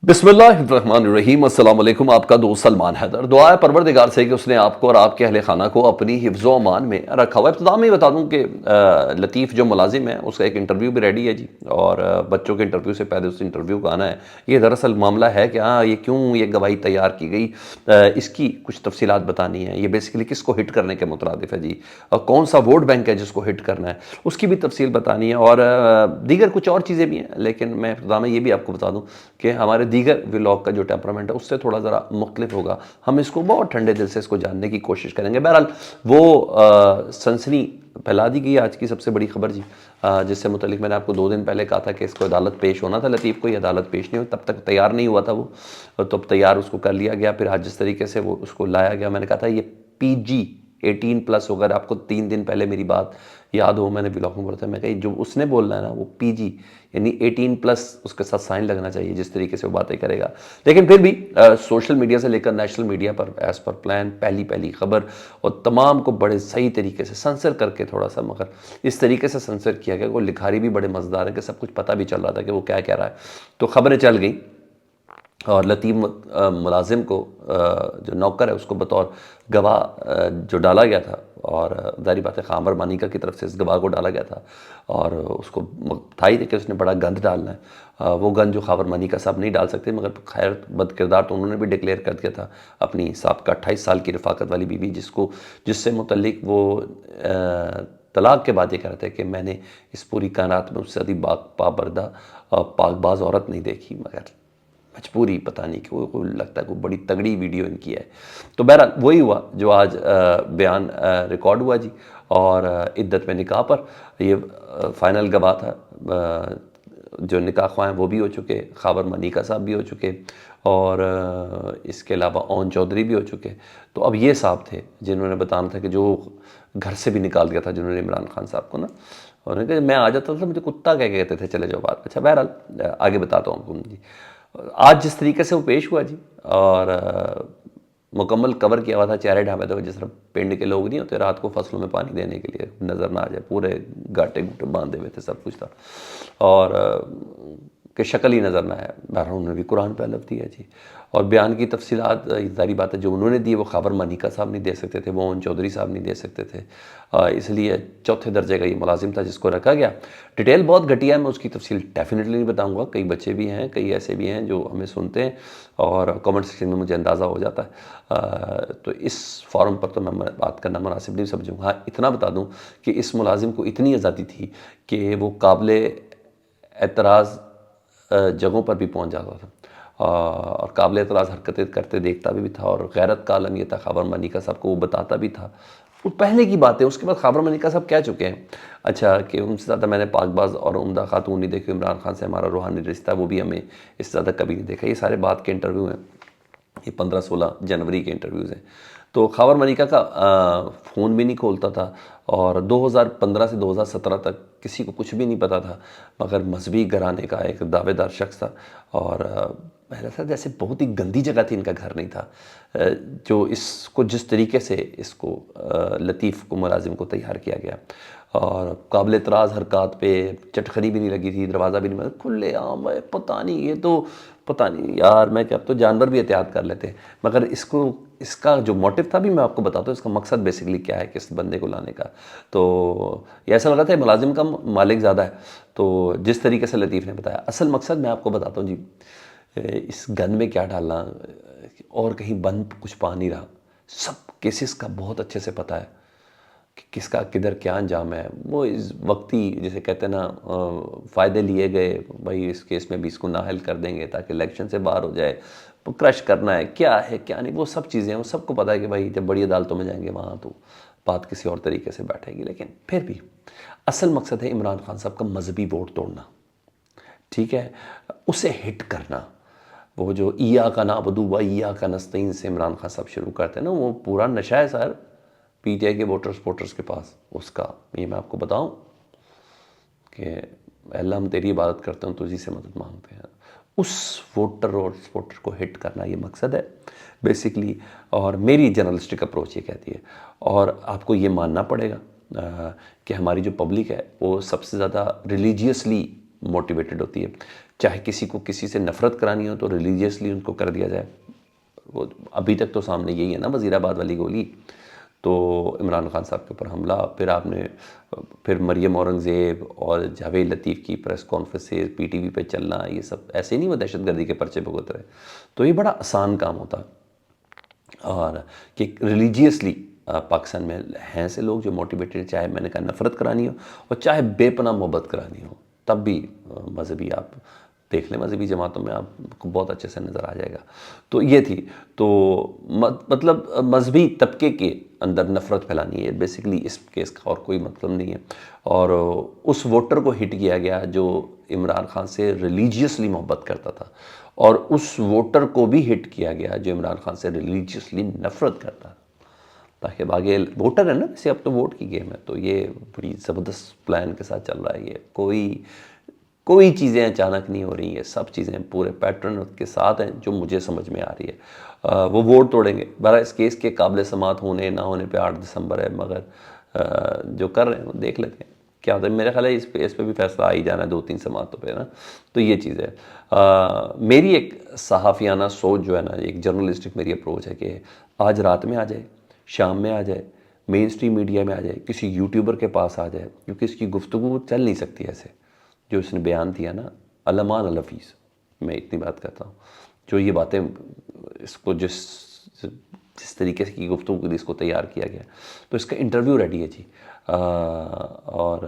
बिस्मिल्लाहिर्रहमानिर्रहीम अस्सलाम वालेकुम। आपका दोस्त सलमान हैदर। दुआ है परवरदिगार से कि उसने आपको और आपके अहले खाना को अपनी हिफ्ज़ अमान में रखा हुआ है। इब्तिदा में ही बता दूं कि लतीफ़ जो मुलाजिम है उसका एक इंटरव्यू भी रेडी है जी, और बच्चों के इंटरव्यू से पहले उस इंटरव्यू का आना है। ये दरअसल मामला है कि हाँ, ये क्यों ये गवाही तैयार की गई, इसकी कुछ तफसीलात बतानी है। ये बेसिकली किसको हिट करने के मुतरादिफ है जी, और कौन सा वोट बैंक है जिसको हिट करना है, उसकी भी तफसील बतानी है, और दीगर कुछ और चीज़ें भी हैं। लेकिन मैं इब्तिदा में ये भी आपको बता दूँ कि हमारे दीगर व्लॉग का जो टेम्परामेंट है उससे थोड़ा ज़रा मुख्तलिफ होगा। हम इसको बहुत ठंडे दिल से इसको जानने की कोशिश करेंगे। बहरहाल वो सनसनी फैला दी गई आज की सबसे बड़ी खबर जी, जिससे मुतलिक मैंने आपको 2 दिन पहले कहा था कि इसको अदालत पेश होना था। लतीफ़ को ये अदालत पेश नहीं हुई, तब तक तैयार नहीं हुआ था वो, तो अब तैयार उसको कर लिया गया। फिर आज जिस तरीके से वो उसको लाया गया, मैंने कहा था ये PG 18+ होगा। आपको 3 दिन पहले मेरी बात याद हो, मैंने ब्लॉग में बोला था, मैं कही जो उसने बोलना है ना वो PG यानी 18+ उसके साथ साइन लगना चाहिए जिस तरीके से वो बातें करेगा। लेकिन फिर भी सोशल मीडिया से लेकर नेशनल मीडिया पर एज़ पर प्लान पहली खबर, और तमाम को बड़े सही तरीके से सेंसर करके, थोड़ा सा मगर इस तरीके से सेंसर किया गया। वो लिखारी भी बड़े मज़ेदार है कि सब कुछ पता भी चल रहा था कि वो क्या कह रहा है, तो खबरें चल गई। और लतीफ़ मुलाजिम को जो नौकर है उसको बतौर गवाह जो डाला गया था, और ज़ाहिर बात है खामर मानिका की तरफ से इस गवाह को डाला गया था, और उसको था ही कि उसने बड़ा गंद डालना है। वो गंद जो खाबर मानिका साहब नहीं डाल सकते, मगर खैर बद किरदार तो उन्होंने भी डिक्लेयर कर दिया था अपनी साहब का 28 साल की रफ़ाकत वाली बीवी, जिससे मुतल्लिक वो तलाक के बाद ये कह रहे थे कि मैंने इस पूरी कायनात में उससे अधिक पाबर्दा और पाकबाज औरत नहीं देखी, मगर मजबूरी पता नहीं कि वो लगता है कोई बड़ी तगड़ी वीडियो इनकी है। तो बहरहाल वही हुआ जो आज बयान रिकॉर्ड हुआ जी, और इद्दत में निकाह पर ये फ़ाइनल गवाह था। जो निकाह ख्वाह हैं वो भी हो चुके, खाबर मनिका साहब भी हो चुके, और इसके अलावा ओन चौधरी भी हो चुके। तो अब ये साहब थे जिन्होंने बताना था कि जो घर से भी निकाल दिया था जिन्होंने इमरान खान साहब को ना, और उन्होंने कहा मैं आ जाता था मुझे कुत्ता कह कहते थे, चले जाओ बात। अच्छा बहरहाल आगे बताता हूँ आपको जी। आज जिस तरीके से वो पेश हुआ जी, और मुकम्मल कवर किया हुआ था चेहरे ढांपे थे, जिस तरह पिंड के लोग नहीं होते रात को फसलों में पानी देने के लिए नज़र ना आ जाए, पूरे गाटे गुटे बांधे हुए थे, सब कुछ था, और कि शक्ल ही नज़र ना आए। बहरहाल उन्होंने भी कुरान पे हलफ दिया जी, और बयान की तफसीलात ज़ाहिर बात है जो उन्होंने दी वो खाबर मनिका साहब नहीं दे सकते थे, वो ओन चौधरी साहब नहीं दे सकते थे, इसलिए चौथे दर्जे का ये मुलाजिम था जिसको रखा गया। डिटेल बहुत घटिया है, मैं उसकी तफसील डेफिनेटली नहीं बताऊँगा। कई बच्चे भी हैं, कई ऐसे भी हैं जो हमें सुनते हैं और कमेंट सेक्शन में मुझे अंदाज़ा हो जाता है, तो इस फॉरम पर तो मैं बात करना मुनासिब नहीं समझूँगा। हाँ, इतना बता दूँ कि इस मुलाजिम को इतनी आज़ादी थी कि वो काबिल एतराज़ जगहों पर भी पहुंच जाता था, और काबिल एतराज़ हरकतें करते देखता भी था, और गैरत का आलम ये था खाबर मनिका साहब को वो बताता भी था। वो पहले की बात है, उसके बाद खाबर मनिका साहब कह चुके हैं अच्छा कि उनसे ज़्यादा मैंने पाकबाज और उम्दा खातून नहीं देखी, इमरान खान से हमारा रूहानी रिश्ता वो भी हमें इससे ज़्यादा कभी नहीं देखा। ये सारे बात के इंटरव्यू हैं, ये 15-16 जनवरी के इंटरव्यूज़ हैं। तो खाबर मलिका का फ़ोन भी नहीं खोलता था, और 2015 से 2017 तक किसी को कुछ भी नहीं पता था, मगर मजहबी घराने का एक दावेदार शख्स था, और पहले था जैसे बहुत ही गंदी जगह थी, इनका घर नहीं था। जो इसको जिस तरीके से इसको लतीफ़ को मुलाजिम को तैयार किया गया, और काबिल एतराज़ हरकत पे चटखरी भी नहीं लगी थी, दरवाज़ा भी नहीं, मतलब खुले आम है। पता नहीं, ये तो पता नहीं यार, मैं क्या, अब तो जानवर भी एहतियात कर लेते हैं, मगर इसका जो मोटिव था भी मैं आपको बताता हूँ, इसका मकसद बेसिकली क्या है किस बंदे को लाने का। तो ये ऐसा लगा था मुलाजिम का मालिक ज़्यादा है, तो जिस तरीके से लतीफ़ ने बताया, असल मकसद मैं आपको बताता हूँ जी। इस गन में क्या डालना और कहीं बंद कुछ पा नहीं रहा, सब केसेस का बहुत अच्छे से पता है कि किसका किधर क्या अंजाम है। वो इस वक्ती जिसे कहते हैं ना, फ़ायदे लिए गए, भाई इस केस में भी इसको नाअहल कर देंगे ताकि इलेक्शन से बाहर हो जाए, वो क्रश करना है क्या है क्या नहीं, वो सब चीज़ें हैं। वो सबको पता है कि भाई जब बड़ी अदालतों में जाएंगे वहाँ तो बात किसी और तरीके से बैठेगी। लेकिन फिर भी असल मकसद है इमरान खान साहब का मजहबी वोट तोड़ना, ठीक है, उसे हिट करना। वो जो ईया का नाबुदु व ईया का नस्तईन से इमरान खान साहब शुरू करते हैं ना, वो पूरा नशा है सर PTI के वोटर्स के पास उसका। ये मैं आपको बताऊं कि अल्लाह हम तेरी इबादत करते हैं, तुझी से मदद मांगते हैं, उस वोटर और सपोर्टर को हिट करना ये मकसद है बेसिकली। और मेरी जर्नलिस्टिक अप्रोच ये कहती है, और आपको ये मानना पड़ेगा कि हमारी जो पब्लिक है वो सबसे ज़्यादा रिलीजियसली मोटिवेटेड होती है, चाहे किसी को किसी से नफ़रत करानी हो तो रिलीजियसली उनको कर दिया जाए। वो अभी तक तो सामने यही है ना, वज़ीराबाद वाली गोली, तो इमरान खान साहब के ऊपर हमला, फिर आपने फिर मरियम औरंगज़ेब और जावेद लतीफ़ की प्रेस कॉन्फ्रेंसेस पीटीवी पे चलना, ये सब ऐसे नहीं वो दहशतगर्दी के पर्चे भुगत रहे। तो ये बड़ा आसान काम होता और कि रिलीजियसली पाकिस्तान में हैं ऐसे लोग जो मोटिवेटेड, चाहे मैंने कहा नफ़रत करानी हो और चाहे बेपनाह मोहब्बत करानी हो, तब भी मजहबी आप देख लें, मजहबी जमातों में आपको बहुत अच्छे से नज़र आ जाएगा। तो ये थी, तो मतलब मजहबी तबके के अंदर नफ़रत फैलानी है बेसिकली इस केस का, और कोई मतलब नहीं है। और उस वोटर को हिट किया गया जो इमरान खान से रिलीजियसली मोहब्बत करता था, और उस वोटर को भी हिट किया गया जो इमरान खान से रिलीजियसली नफ़रत करता था, ताकि आगे वोटर है ना, वैसे अब तो वोट की गेम है। तो ये बड़ी ज़बरदस्त प्लान के साथ चल रहा है। ये कोई चीज़ें अचानक नहीं हो रही हैं, सब चीज़ें पूरे पैटर्न के साथ हैं जो मुझे समझ में आ रही है। वो वोट तोड़ेंगे, बहरहाल इस केस के काबिल समात होने ना होने पे 8 दिसंबर है, मगर जो कर रहे हैं वो देख लेते हैं क्या होता है। मेरा ख्याल है इस पे भी फैसला आ ही जाना है 2-3 समातों पे ना। तो ये चीज़ है। मेरी एक सहाफ़ियाना सोच जो है ना, एक जर्नलिस्टिक मेरी अप्रोच है कि आज रात में आ जाए, शाम में आ जाए, मेन स्ट्रीम मीडिया में आ जाए, किसी यूट्यूबर के पास आ जाए, क्योंकि इसकी गुफ्तगू चल नहीं सकती ऐसे जो इसने बयान दिया ना। अलमान अलफीज़, मैं इतनी बात करता हूँ, जो ये बातें इसको जिस जिस तरीके से की गुफ्तगू के लिए इसको तैयार किया गया, तो इसका इंटरव्यू रेडी है जी। और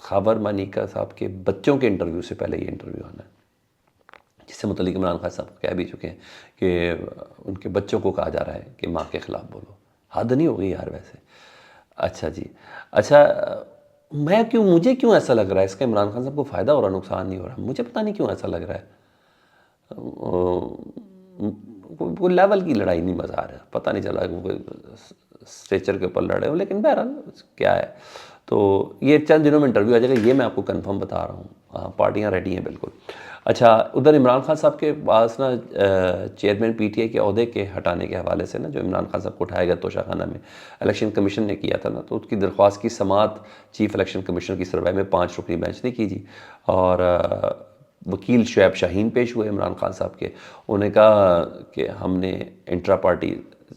खबर मानिका साहब के बच्चों के इंटरव्यू से पहले ये इंटरव्यू आना है, जिससे मुतल्लिक इमरान खान साहब कह भी चुके हैं कि उनके बच्चों को कहा जा रहा है कि माँ के ख़िलाफ़ बोलो। हद नहीं हो गई यार वैसे। अच्छा जी, अच्छा, मुझे क्यों ऐसा लग रहा है इसका इमरान खान साहब को फ़ायदा हो रहा, नुकसान नहीं हो रहा, मुझे पता नहीं क्यों ऐसा लग रहा है। कोई लेवल की लड़ाई नहीं मज़ा आ रहा, पता नहीं चला वो स्ट्रेचर के ऊपर लड़े हो, लेकिन बहरहाल क्या है। तो ये चंद दिनों में इंटरव्यू आ जाएगा, ये मैं आपको कंफर्म बता रहा हूँ। हाँ, पार्टियाँ रेडी हैं बिल्कुल। अच्छा, उधर इमरान खान साहब के पास ना चेयरमैन पीटीआई के अहदे के हटाने के हवाले से ना, जो इमरान खान साहब को उठाया गया तोशाखाना में, इलेक्शन कमीशन ने किया था ना, तो उसकी दरख्वास्त की समात चीफ इलेक्शन कमीशनर की सरवाई में 5 रुकनी बेंच ने की जी। और वकील शुएब शाहीन पेश हुए इमरान खान साहब के। उन्होंने कहा कि हमने intra party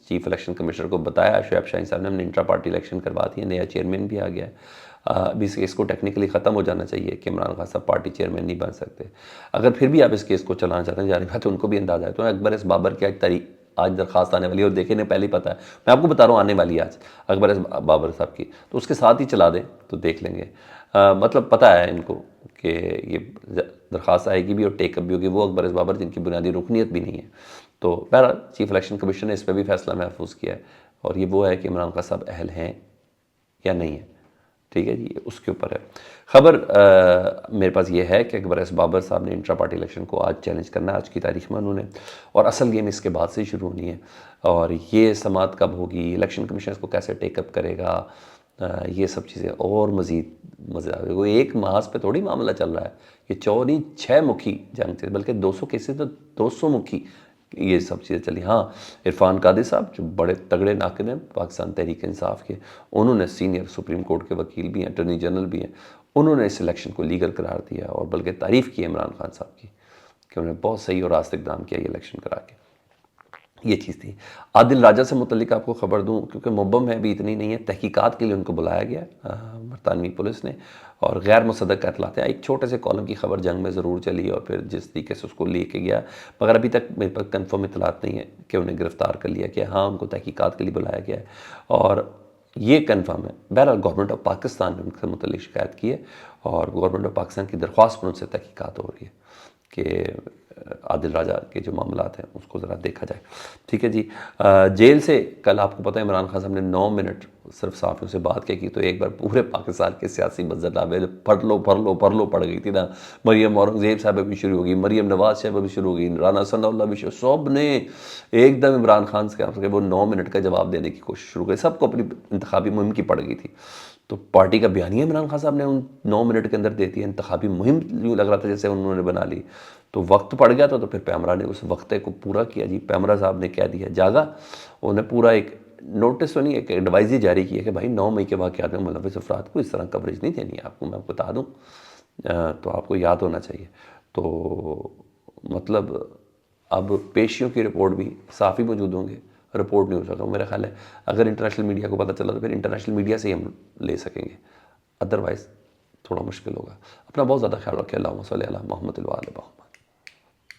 chief election commissioner को बताया, शुएब शाहीन साहब ने, हमने इंट्रा पार्टी इलेक्शन करवा दी है, नया चेयरमैन भी आ गया है। अभी इस केस को टेक्निकली ख़त्म हो जाना चाहिए कि इमरान खान साहब पार्टी चेयरमैन नहीं बन सकते। अगर फिर भी आप इस केस को चलाना चाहते हैं, जारी बात है, उनको भी अंदाज़ा है। तो अकबर एस बाबर की आज दरख्वास्त आने वाली है, और देखे ने पहले ही पता है, मैं आपको बता रहा हूँ आने वाली है आज अकबर एस बाबर साहब की, तो उसके साथ ही चला दें तो देख लेंगे। मतलब पता है इनको कि ये दरख्वास्त आएगी भी और टेकअप भी होगी, वो अकबर एस बाबर जिनकी बुनियादी रुकनीत भी नहीं है। तो बहरहाल चीफ इलेक्शन कमीशन ने इस पर भी फैसला महफूज किया है, और ये वो है कि इमरान खान साहब अहल हैं या नहीं है, ठीक है जी, उसके ऊपर है खबर। मेरे पास ये है कि अकबर एस बाबर साहब ने इंट्रा पार्टी इलेक्शन को आज चैलेंज करना है, आज की तारीख में उन्होंने, और असल गेम इसके बाद से ही शुरू होनी है। और ये समात कब होगी, इलेक्शन कमीशन इसको कैसे टेकअप करेगा, ये सब चीज़ें और मज़ीद मज़े आ गए। एक मास पे थोड़ी मामला चल रहा है, ये 6 मुखी जंग थी, बल्कि 200 केसेस, तो 200 मुखी ये सब चीज़ें चली। हाँ, इरफान कादिर साहब जो बड़े तगड़े नाकिद हैं पाकिस्तान तहरीक इंसाफ के, उन्होंने सीनियर सुप्रीम कोर्ट के वकील भी हैं, अटॉर्नी जनरल भी हैं, उन्होंने इस इलेक्शन को लीगल करार दिया, और बल्कि तारीफ़ की इमरान खान साहब की कि उन्होंने बहुत सही और रास्ते इक़दाम किया ये इलेक्शन करा के। ये चीज़ थी। आदिल राजा से मुतल्लिक आपको ख़बर दूँ, क्योंकि मुब्बम है भी इतनी नहीं है, तहकीकात के लिए उनको बुलाया गया बरतानवी पुलिस ने, और गैर मुसद्दक़ इतलात हैं। एक छोटे से कॉलम की खबर जंग में ज़रूर चली, और फिर जिस तरीके से उसको लेके गया, मगर अभी तक मेरे पास कन्फर्म इतलात नहीं है कि उन्हें गिरफ़्तार कर लिया गया। हाँ, उनको तहकीकात के लिए बुलाया गया है, और ये कन्फर्म है। बहरहाल गवर्नमेंट ऑफ पाकिस्तान ने उनसे मुतल्लिक शिकायत की है, और गवर्नमेंट ऑफ पाकिस्तान की दरख्वास्त पर उनसे तहकीकात हो रही है कि आदिल राजा के जो मामलात हैं उसको ज़रा देखा जाए, ठीक है जी। जेल से कल आपको पता है इमरान खान साहब ने 9 मिनट सिर्फ साफ़ियों से बात की, तो एक बार पूरे पाकिस्तान के सियासी मज़दाबे पढ़ लो पड़ गई थी ना। मरियम औरंगज़ेब साहब भी शुरू होगी, मरियम नवाज साहब भी शुरू होगी, राना सनाउल्लाह भी शुरू, सब ने एकदम इमरान खान से वो 9 मिनट का जवाब देने की कोशिश शुरू की। सबको अपनी इंतखाबी मुहिम की पड़ गई थी, तो पार्टी का बयानिया इमरान खान साहब ने उन 9 मिनट के अंदर दे दिया। इंतखाबी मुहिम यूँ लग रहा था जैसे उन्होंने बना ली, तो वक्त पड़ गया था, तो फिर पैमरा ने उस वक्त को पूरा किया जी। पैमरा साहब ने कह दिया, जागा, उन्हें पूरा एक नोटिस तो नहीं, एक एडवाइजरी जारी किया कि भाई 9 मई के वाक़यात में मुलव्वस अफराद को इस तरह कवरेज नहीं देनी है आपको, मैं आपको बता दूँ। तो आपको याद होना चाहिए। तो मतलब अब पेशियों की रिपोर्ट भी साफ़ ही मौजूद होंगे, रिपोर्ट नहीं हो सकता। मेरा ख्याल है अगर इंटरनेशनल मीडिया को पता चला तो फिर इंटरनेशनल मीडिया से ही हम ले सकेंगे, अदरवाइज़ थोड़ा मुश्किल होगा। अपना बहुत ज़्यादा ख्याल रखें। अल्लाहुम्मा सल्ली अला मुहम्मद व आले मुहम्मद।